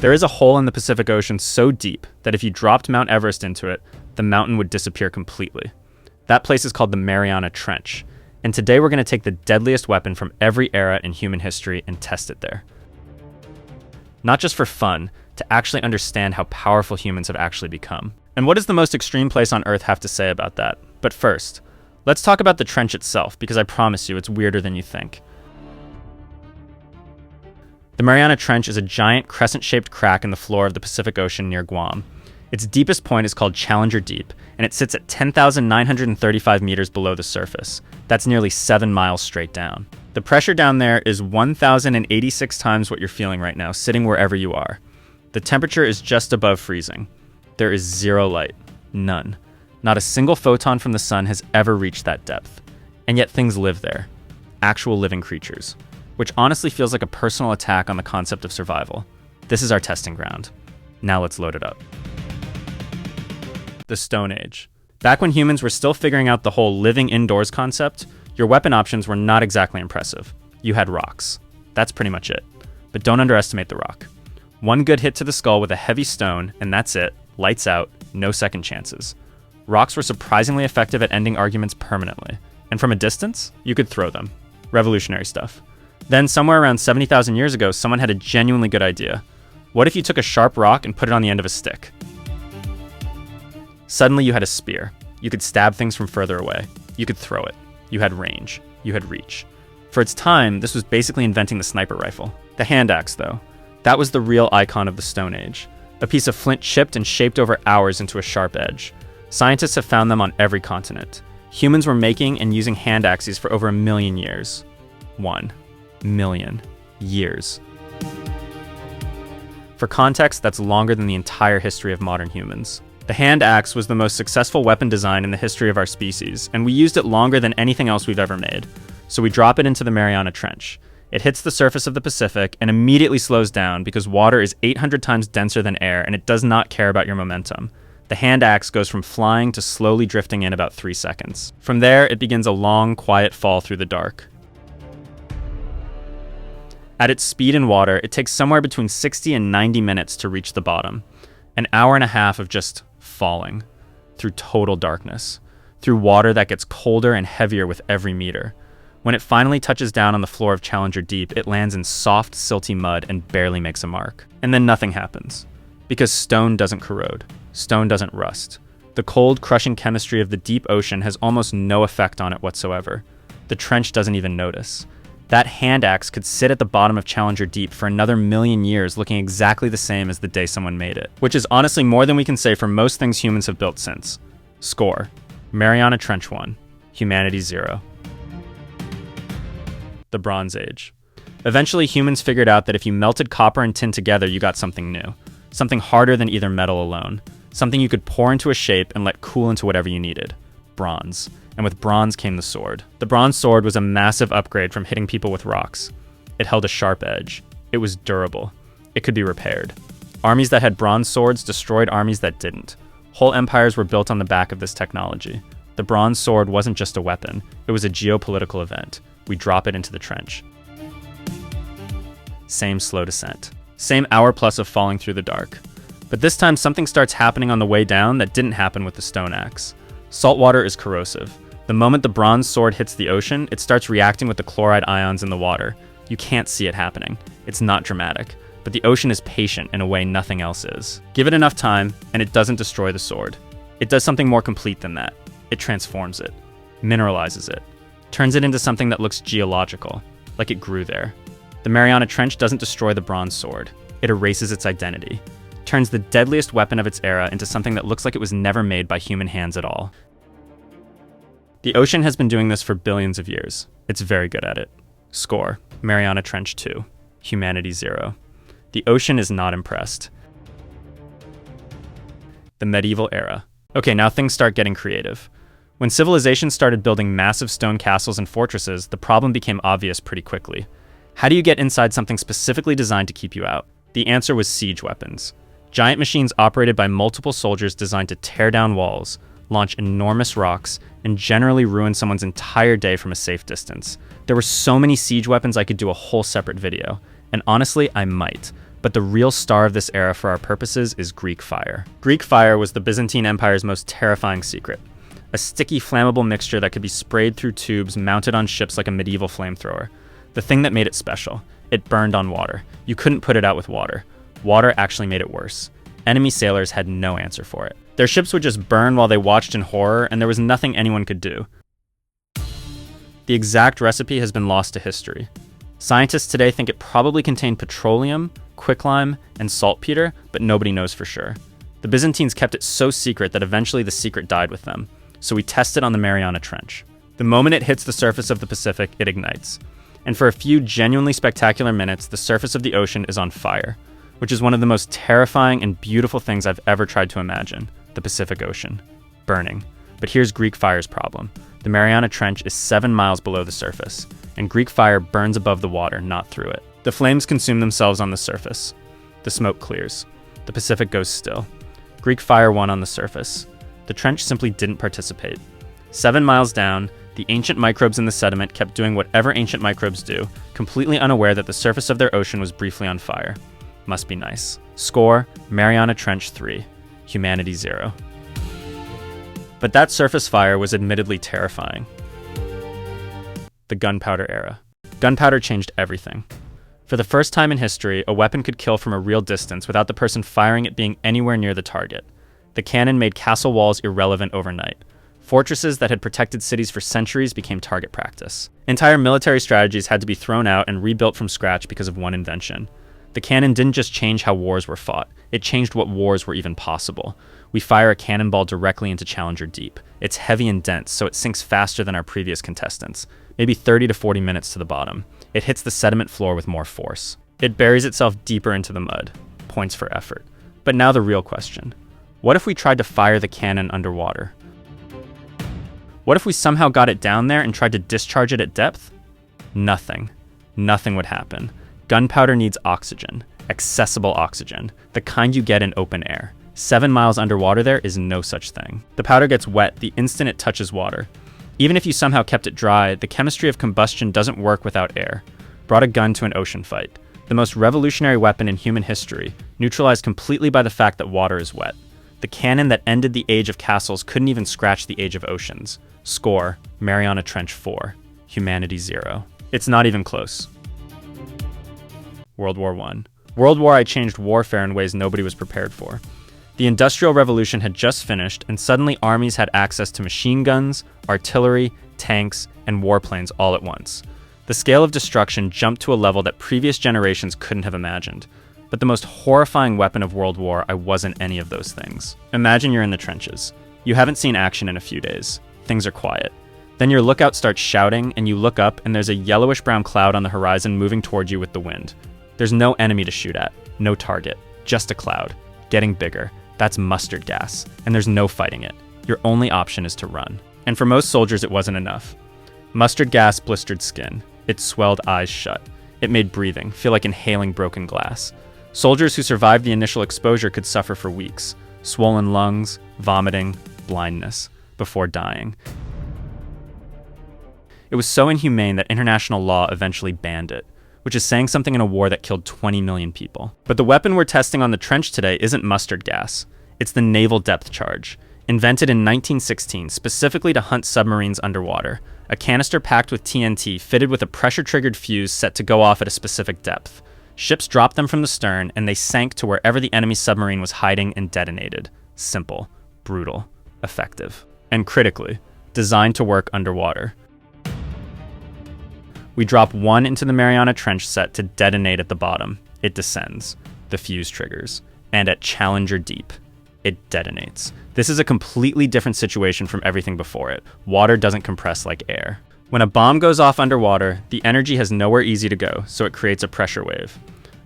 There is a hole in the Pacific Ocean so deep that if you dropped Mount Everest into it, the mountain would disappear completely. That place is called the Mariana Trench, and today we're going to take the deadliest weapon from every era in human history and test it there. Not just for fun, to actually understand how powerful humans have actually become. And what does the most extreme place on Earth have to say about that? But first, let's talk about the trench itself, because I promise you it's weirder than you think. The Mariana Trench is a giant crescent-shaped crack in the floor of the Pacific Ocean near Guam. Its deepest point is called Challenger Deep, and it sits at 10,935 meters below the surface. That's nearly 7 miles straight down. The pressure down there is 1,086 times what you're feeling right now, sitting wherever you are. The temperature is just above freezing. There is zero light. None. Not a single photon from the sun has ever reached that depth. And yet things live there. Actual living creatures. Which honestly feels like a personal attack on the concept of survival. This is our testing ground. Now let's load it up. The Stone Age. Back when humans were still figuring out the whole living indoors concept, your weapon options were not exactly impressive. You had rocks. That's pretty much it. But don't underestimate the rock. One good hit to the skull with a heavy stone, and that's it. Lights out, no second chances. Rocks were surprisingly effective at ending arguments permanently. And from a distance, you could throw them. Revolutionary stuff. Then, somewhere around 70,000 years ago, someone had a genuinely good idea. What if you took a sharp rock and put it on the end of a stick? Suddenly you had a spear. You could stab things from further away. You could throw it. You had range. You had reach. For its time, this was basically inventing the sniper rifle. The hand axe, though. That was the real icon of the Stone Age. A piece of flint chipped and shaped over hours into a sharp edge. Scientists have found them on every continent. Humans were making and using hand axes for over 1 million years. 1 million years. For context, that's longer than the entire history of modern humans. The hand axe was the most successful weapon design in the history of our species, and we used it longer than anything else we've ever made. So we drop it into the Mariana Trench. It hits the surface of the Pacific and immediately slows down because water is 800 times denser than air and it does not care about your momentum. The hand axe goes from flying to slowly drifting in about 3 seconds. From there, it begins a long, quiet fall through the dark. At its speed in water, it takes somewhere between 60 and 90 minutes to reach the bottom. An hour and a half of just falling through total darkness, through water that gets colder and heavier with every meter. When it finally touches down on the floor of Challenger Deep, it lands in soft, silty mud and barely makes a mark. And then nothing happens. Because stone doesn't corrode. Stone doesn't rust. The cold, crushing chemistry of the deep ocean has almost no effect on it whatsoever. The trench doesn't even notice. That hand axe could sit at the bottom of Challenger Deep for another 1 million years looking exactly the same as the day someone made it. Which is honestly more than we can say for most things humans have built since. Score. Mariana Trench 1. Humanity 0. The Bronze Age. Eventually, humans figured out that if you melted copper and tin together, you got something new. Something harder than either metal alone. Something you could pour into a shape and let cool into whatever you needed. Bronze. And with bronze came the sword. The bronze sword was a massive upgrade from hitting people with rocks. It held a sharp edge. It was durable. It could be repaired. Armies that had bronze swords destroyed armies that didn't. Whole empires were built on the back of this technology. The bronze sword wasn't just a weapon. It was a geopolitical event. We drop it into the trench. Same slow descent. Same hour plus of falling through the dark. But this time something starts happening on the way down that didn't happen with the stone axe. Salt water is corrosive. The moment the bronze sword hits the ocean, it starts reacting with the chloride ions in the water. You can't see it happening. It's not dramatic. But the ocean is patient in a way nothing else is. Give it enough time, and it doesn't destroy the sword. It does something more complete than that. It transforms it. Mineralizes it. Turns it into something that looks geological, like it grew there. The Mariana Trench doesn't destroy the bronze sword. It erases its identity. Turns the deadliest weapon of its era into something that looks like it was never made by human hands at all. The ocean has been doing this for billions of years. It's very good at it. Score. Mariana Trench 2. Humanity 0. The ocean is not impressed. The medieval era. Okay, now things start getting creative. When civilizations started building massive stone castles and fortresses, the problem became obvious pretty quickly. How do you get inside something specifically designed to keep you out? The answer was siege weapons. Giant machines operated by multiple soldiers designed to tear down walls, launch enormous rocks, and generally ruin someone's entire day from a safe distance. There were so many siege weapons I could do a whole separate video, and honestly, I might. But the real star of this era for our purposes is Greek fire. Greek fire was the Byzantine Empire's most terrifying secret. A sticky, flammable mixture that could be sprayed through tubes mounted on ships like a medieval flamethrower. The thing that made it special, it burned on water. You couldn't put it out with water. Water actually made it worse. Enemy sailors had no answer for it. Their ships would just burn while they watched in horror, and there was nothing anyone could do. The exact recipe has been lost to history. Scientists today think it probably contained petroleum, quicklime, and saltpeter, but nobody knows for sure. The Byzantines kept it so secret that eventually the secret died with them, so we tested on the Mariana Trench. The moment it hits the surface of the Pacific, it ignites. And for a few genuinely spectacular minutes, the surface of the ocean is on fire, which is one of the most terrifying and beautiful things I've ever tried to imagine, the Pacific Ocean, burning. But here's Greek fire's problem. The Mariana Trench is 7 miles below the surface, and Greek fire burns above the water, not through it. The flames consume themselves on the surface. The smoke clears. The Pacific goes still. Greek fire won on the surface. The trench simply didn't participate. 7 miles down, the ancient microbes in the sediment kept doing whatever ancient microbes do, completely unaware that the surface of their ocean was briefly on fire. Must be nice. Score, Mariana Trench 3, humanity 0. But that surface fire was admittedly terrifying. The gunpowder era. Gunpowder changed everything. For the first time in history, a weapon could kill from a real distance without the person firing it being anywhere near the target. The cannon made castle walls irrelevant overnight. Fortresses that had protected cities for centuries became target practice. Entire military strategies had to be thrown out and rebuilt from scratch because of one invention. The cannon didn't just change how wars were fought, it changed what wars were even possible. We fire a cannonball directly into Challenger Deep. It's heavy and dense, so it sinks faster than our previous contestants, maybe 30 to 40 minutes to the bottom. It hits the sediment floor with more force. It buries itself deeper into the mud. Points for effort. But now the real question. What if we tried to fire the cannon underwater? What if we somehow got it down there and tried to discharge it at depth? Nothing. Nothing would happen. Gunpowder needs oxygen. Accessible oxygen. The kind you get in open air. 7 miles underwater there is no such thing. The powder gets wet the instant it touches water. Even if you somehow kept it dry, the chemistry of combustion doesn't work without air. Brought a gun to an ocean fight. The most revolutionary weapon in human history, neutralized completely by the fact that water is wet. The cannon that ended the age of castles couldn't even scratch the age of oceans. Score, Mariana Trench 4, humanity 0. It's not even close. World War I. World War I changed warfare in ways nobody was prepared for. The Industrial Revolution had just finished, and suddenly armies had access to machine guns, artillery, tanks, and warplanes all at once. The scale of destruction jumped to a level that previous generations couldn't have imagined. But the most horrifying weapon of World War I wasn't any of those things. Imagine you're in the trenches. You haven't seen action in a few days. Things are quiet. Then your lookout starts shouting, and you look up, and there's a yellowish-brown cloud on the horizon moving toward you with the wind. There's no enemy to shoot at, no target, just a cloud, getting bigger. That's mustard gas, and there's no fighting it. Your only option is to run. And for most soldiers, it wasn't enough. Mustard gas blistered skin. It swelled eyes shut. It made breathing feel like inhaling broken glass. Soldiers who survived the initial exposure could suffer for weeks. Swollen lungs, vomiting, blindness, before dying. It was so inhumane that international law eventually banned it, which is saying something in a war that killed 20 million people. But the weapon we're testing on the trench today isn't mustard gas. It's the naval depth charge, invented in 1916 specifically to hunt submarines underwater. A canister packed with TNT fitted with a pressure-triggered fuse set to go off at a specific depth. Ships dropped them from the stern, and they sank to wherever the enemy submarine was hiding and detonated. Simple, brutal, effective. And critically, designed to work underwater. We drop one into the Mariana Trench set to detonate at the bottom. It descends. The fuse triggers. And at Challenger Deep, it detonates. This is a completely different situation from everything before it. Water doesn't compress like air. When a bomb goes off underwater, the energy has nowhere easy to go, so it creates a pressure wave.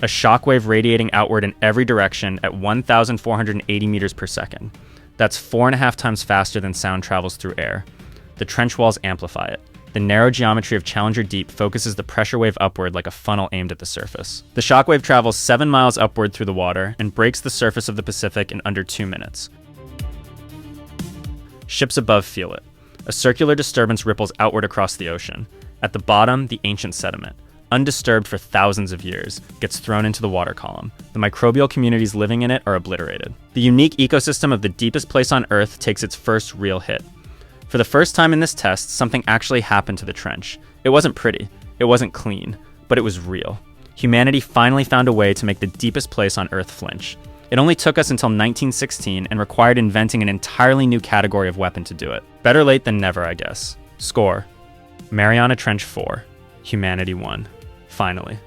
A shock wave radiating outward in every direction at 1,480 meters per second. That's 4.5 times faster than sound travels through air. The trench walls amplify it. The narrow geometry of Challenger Deep focuses the pressure wave upward like a funnel aimed at the surface. The shockwave travels 7 miles upward through the water and breaks the surface of the Pacific in under 2 minutes. Ships above feel it. A circular disturbance ripples outward across the ocean. At the bottom, the ancient sediment. undisturbed for thousands of years, gets thrown into the water column. The microbial communities living in it are obliterated. The unique ecosystem of the deepest place on Earth takes its first real hit. For the first time in this test, something actually happened to the trench. It wasn't pretty, it wasn't clean, but it was real. Humanity finally found a way to make the deepest place on Earth flinch. It only took us until 1916 and required inventing an entirely new category of weapon to do it. Better late than never, I guess. Score: Mariana Trench 4, humanity 1. Finally.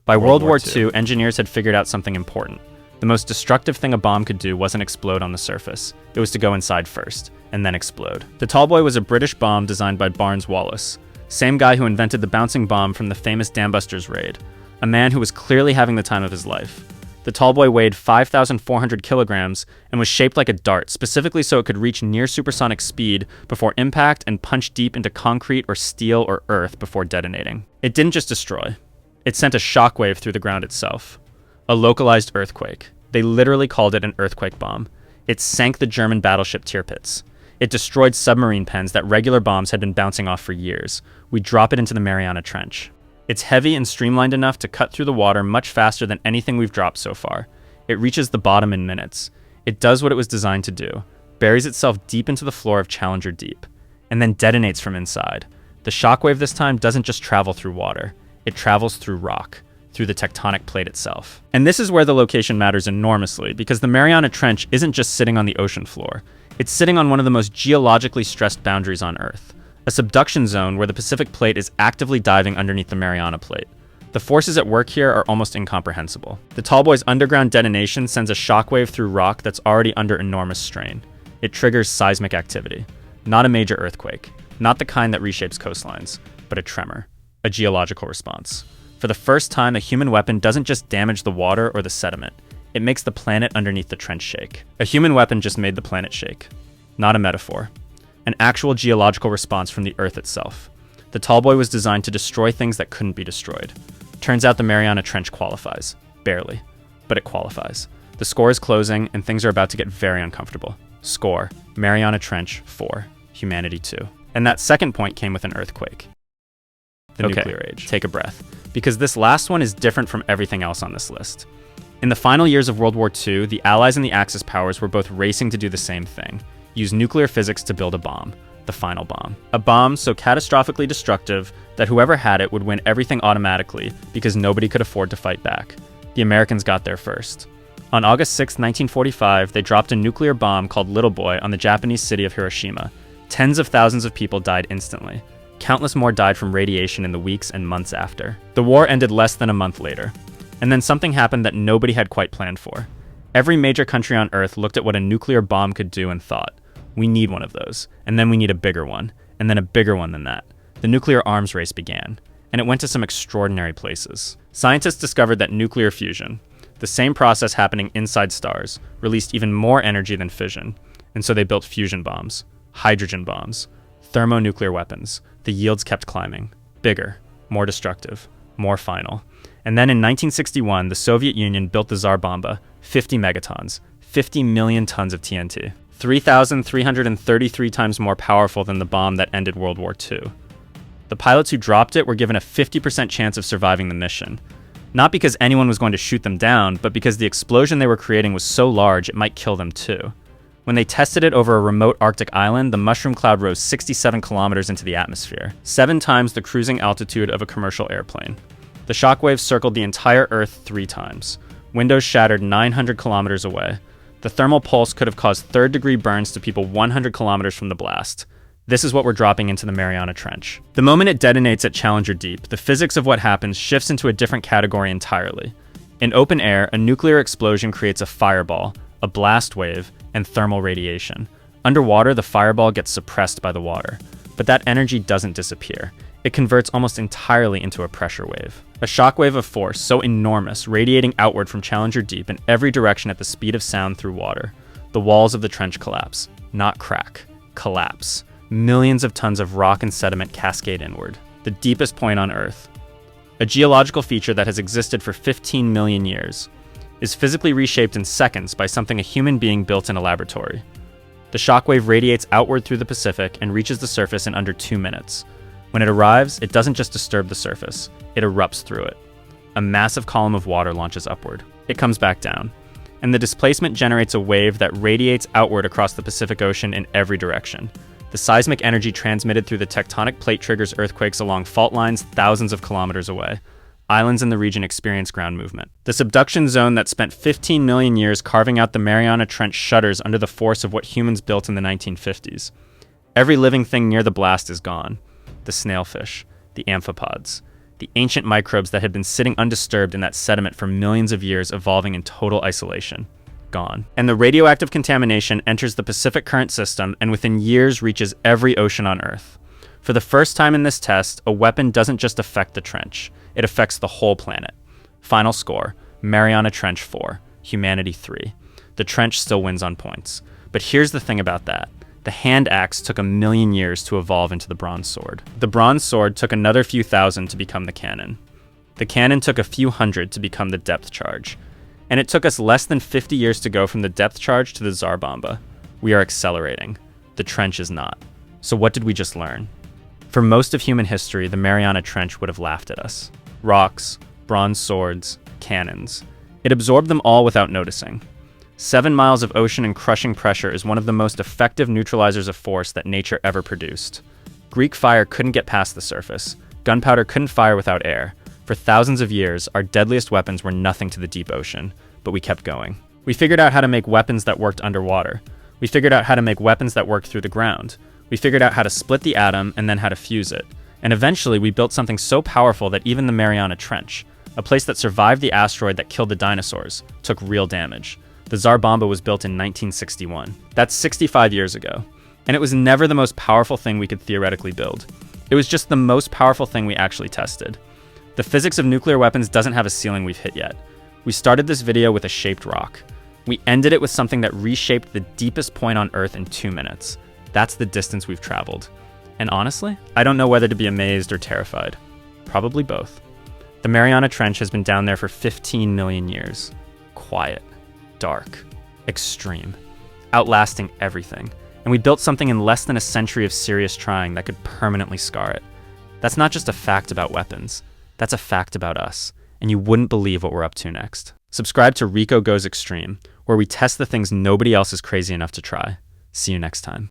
By World War II, engineers had figured out something important. The most destructive thing a bomb could do wasn't explode on the surface. It was to go inside first, and then explode. The Tallboy was a British bomb designed by Barnes Wallis, same guy who invented the bouncing bomb from the famous Dambusters raid, a man who was clearly having the time of his life. The Tallboy weighed 5,400 kilograms and was shaped like a dart, specifically so it could reach near supersonic speed before impact and punch deep into concrete or steel or earth before detonating. It didn't just destroy. It sent a shockwave through the ground itself. A localized earthquake. They literally called it an earthquake bomb. It sank the German battleship Tirpitz. It destroyed submarine pens that regular bombs had been bouncing off for years. We drop it into the Mariana Trench. It's heavy and streamlined enough to cut through the water much faster than anything we've dropped so far. It reaches the bottom in minutes. It does what it was designed to do, buries itself deep into the floor of Challenger Deep, and then detonates from inside. The shockwave this time doesn't just travel through water, it travels through rock, through the tectonic plate itself. And this is where the location matters enormously, because the Mariana Trench isn't just sitting on the ocean floor. It's sitting on one of the most geologically stressed boundaries on Earth. A subduction zone where the Pacific Plate is actively diving underneath the Mariana Plate. The forces at work here are almost incomprehensible. The Tallboy's underground detonation sends a shockwave through rock that's already under enormous strain. It triggers seismic activity. Not a major earthquake, not the kind that reshapes coastlines, but a tremor, a geological response. For the first time, a human weapon doesn't just damage the water or the sediment, it makes the planet underneath the trench shake. A human weapon just made the planet shake. Not a metaphor. An actual geological response from the Earth itself. The Tallboy was designed to destroy things that couldn't be destroyed. Turns out the Mariana Trench qualifies. Barely. But it qualifies. The score is closing, and things are about to get very uncomfortable. Score: Mariana Trench 4, humanity 2. And that second point came with an earthquake. The nuclear age. Take a breath. Because this last one is different from everything else on this list. In the final years of World War II, the Allies and the Axis powers were both racing to do the same thing. Use nuclear physics to build a bomb. The final bomb. A bomb so catastrophically destructive that whoever had it would win everything automatically because nobody could afford to fight back. The Americans got there first. On August 6, 1945, they dropped a nuclear bomb called Little Boy on the Japanese city of Hiroshima. Tens of thousands of people died instantly. Countless more died from radiation in the weeks and months after. The war ended less than a month later. And then something happened that nobody had quite planned for. Every major country on Earth looked at what a nuclear bomb could do and thought, we need one of those, and then we need a bigger one, and then a bigger one than that. The nuclear arms race began, and it went to some extraordinary places. Scientists discovered that nuclear fusion, the same process happening inside stars, released even more energy than fission, and so they built fusion bombs, hydrogen bombs, thermonuclear weapons. The yields kept climbing. Bigger, more destructive, more final. And then in 1961, the Soviet Union built the Tsar Bomba, 50 megatons, 50 million tons of TNT. 3,333 times more powerful than the bomb that ended World War II. The pilots who dropped it were given a 50% chance of surviving the mission. Not because anyone was going to shoot them down, but because the explosion they were creating was so large it might kill them too. When they tested it over a remote Arctic island, the mushroom cloud rose 67 kilometers into the atmosphere, 7 times the cruising altitude of a commercial airplane. The shockwaves circled the entire Earth 3 times. Windows shattered 900 kilometers away. The thermal pulse could have caused third-degree burns to people 100 kilometers from the blast. This is what we're dropping into the Mariana Trench. The moment it detonates at Challenger Deep, the physics of what happens shifts into a different category entirely. In open air, a nuclear explosion creates a fireball, a blast wave, and thermal radiation. Underwater, the fireball gets suppressed by the water. But that energy doesn't disappear. It converts almost entirely into a pressure wave. A shockwave of force so enormous, radiating outward from Challenger Deep in every direction at the speed of sound through water. The walls of the trench collapse. Not crack. Collapse. Millions of tons of rock and sediment cascade inward. The deepest point on Earth. A geological feature that has existed for 15 million years. Is physically reshaped in seconds by something a human being built in a laboratory. The shockwave radiates outward through the Pacific and reaches the surface in under 2 minutes. When it arrives, it doesn't just disturb the surface, it erupts through it. A massive column of water launches upward. It comes back down, and the displacement generates a wave that radiates outward across the Pacific Ocean in every direction. The seismic energy transmitted through the tectonic plate triggers earthquakes along fault lines thousands of kilometers away. Islands in the region experience ground movement. The subduction zone that spent 15 million years carving out the Mariana Trench shudders under the force of what humans built in the 1950s. Every living thing near the blast is gone. The snailfish, the amphipods, the ancient microbes that had been sitting undisturbed in that sediment for millions of years, evolving in total isolation. Gone. And the radioactive contamination enters the Pacific Current system and within years reaches every ocean on Earth. For the first time in this test, a weapon doesn't just affect the trench, it affects the whole planet. Final score, Mariana Trench 4, Humanity 3. The trench still wins on points. But here's the thing about that. The hand axe took 1 million years to evolve into the bronze sword. The bronze sword took another few thousand to become the cannon. The cannon took a few hundred to become the depth charge. And it took us less than 50 years to go from the depth charge to the Tsar Bomba. We are accelerating. The trench is not. So what did we just learn? For most of human history, the Mariana Trench would have laughed at us. Rocks, bronze swords, cannons. It absorbed them all without noticing. 7 miles of ocean and crushing pressure is one of the most effective neutralizers of force that nature ever produced. Greek fire couldn't get past the surface. Gunpowder couldn't fire without air. For thousands of years, our deadliest weapons were nothing to the deep ocean, but we kept going. We figured out how to make weapons that worked underwater. We figured out how to make weapons that worked through the ground. We figured out how to split the atom and then how to fuse it. And eventually we built something so powerful that even the Mariana Trench, a place that survived the asteroid that killed the dinosaurs, took real damage. The Tsar Bomba was built in 1961. That's 65 years ago. And it was never the most powerful thing we could theoretically build. It was just the most powerful thing we actually tested. The physics of nuclear weapons doesn't have a ceiling we've hit yet. We started this video with a shaped rock. We ended it with something that reshaped the deepest point on Earth in 2 minutes. That's the distance we've traveled. And honestly, I don't know whether to be amazed or terrified. Probably both. The Mariana Trench has been down there for 15 million years. Quiet, dark, extreme, outlasting everything. And we built something in less than a century of serious trying that could permanently scar it. That's not just a fact about weapons. That's a fact about us. And you wouldn't believe what we're up to next. Subscribe to Rico Goes Extreme, where we test the things nobody else is crazy enough to try. See you next time.